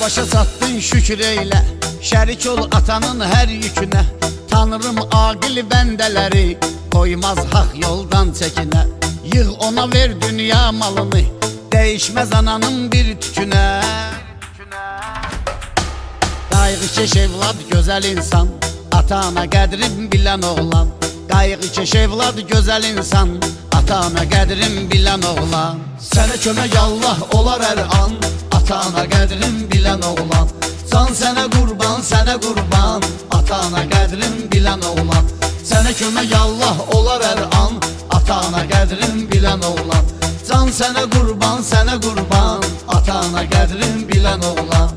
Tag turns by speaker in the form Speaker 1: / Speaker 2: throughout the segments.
Speaker 1: Başa çatdın şükür eylə, şərik ol atanın hər yükünə. Tanrım aqil bəndələri, qoymaz haq yoldan çəkinə. Yığ ona ver dünya malını, dəyişməz ananın bir tükünə. Qayğıkeş evlad gözəl insan, ata-ana qədrin bilən oğlan. Qayğıkeş evlad gözəl insan, ata-ana qədrin bilən oğlan. Sənə kömək Allah olar hər an, ata-ana qədrin bilən oğlan. Can sənə qurban, ata-ana qədrin bilən oğlan. Sənə kömək Allah olar hər an, ata-ana qədrin bilən oğlan. Can sənə qurban, ata-ana qədrin bilən oğlan.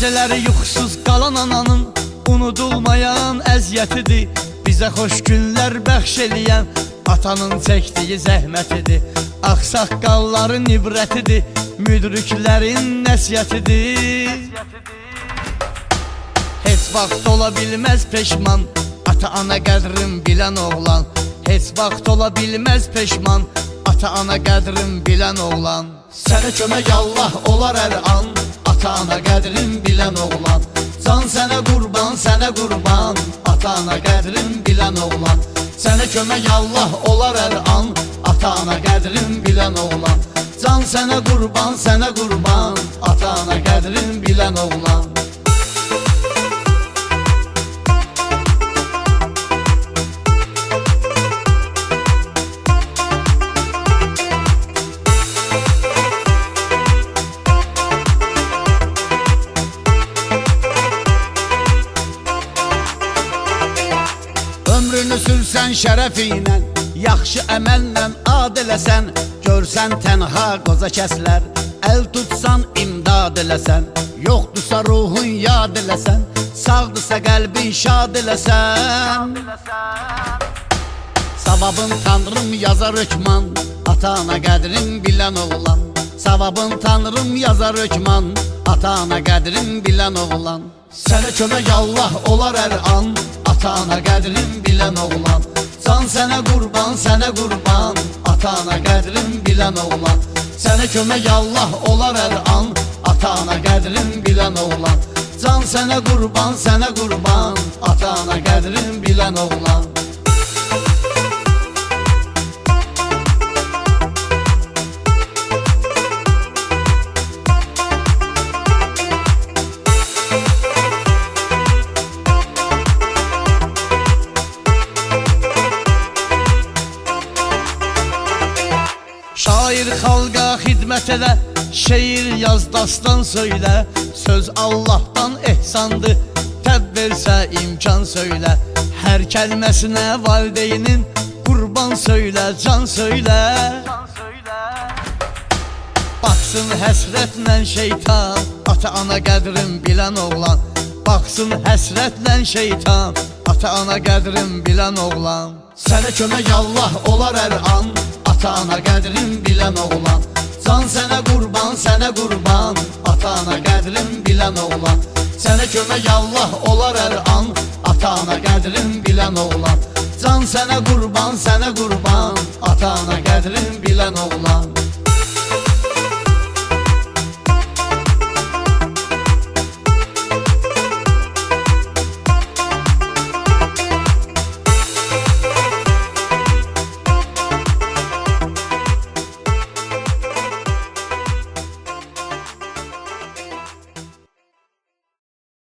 Speaker 2: Gecələri yuxusuz qalan ananın unudulmayan əziyyətidir. Bizə xoş günlər bəxş eləyən atanın çəkdiyi zəhmətidir. Ağsaqqalların ibrətidir, müdriklərin nəsiyyətidir. Heç vaxt ola bilməz peşman, ata-ana qədrin bilən oğlan. Heç vaxt ola bilməz peşman, ata-ana qədrin bilən oğlan.
Speaker 1: Sənə kömək Allah olar hər an, ata-ana qədrin bilən oğlan. Can sənə qurban, ata-ana qədrin bilən oğlan. Sənə kömək Allah olar hər an, ata-ana qədrin bilən oğlan. Can sənə qurban, ata-ana qədrin bilən oğlan. Ömrünü sürsən şərəfinlə, yaxşı əməllə ad eləsən. Görsən tənha qoza kəslər, əl tutsan imdad eləsən. Yoxdursa ruhun yad eləsən, sağdırsa qəlbin şad eləsən. Savabın Tanrım yazar hökman, ata-ana qədrin bilən oğlan. Savabın Tanrım yazar hökman, ata-ana qədrin bilən oğlan. Sənə kömək Allah olar hər an, ata-ana qədrin bilən oğlan. Can sənə qurban, ata-ana qədrin bilən oğlan. Sənə kömək Allah olar hər an, ata-ana qədrin bilən oğlan. Can sənə qurban, ata-ana qədrin bilən oğlan.
Speaker 2: Şair xalqa xidmət elə, şeir yaz, dastan söylə. Söz Allahdan ehsandır, təb versə imkan söylə. Hər kəlməsinə valideynin qurban söylə, can söylə. Baxsın həsrətlə şeytan, ata-ana qədrin bilən oğlan. Baxsın həsrətlə şeytan, ata-ana qədrin bilən oğlan.
Speaker 1: Sənə kömək Allah olar hər an, ata-ana qədrin bilən oğlan. Can sənə qurban, ata-ana qədrin bilən oğlan. Sənə kömək Allah olar hər an, ata-ana qədrin bilən oğlan. Can sənə qurban, ata-ana qədrin bilən oğlan.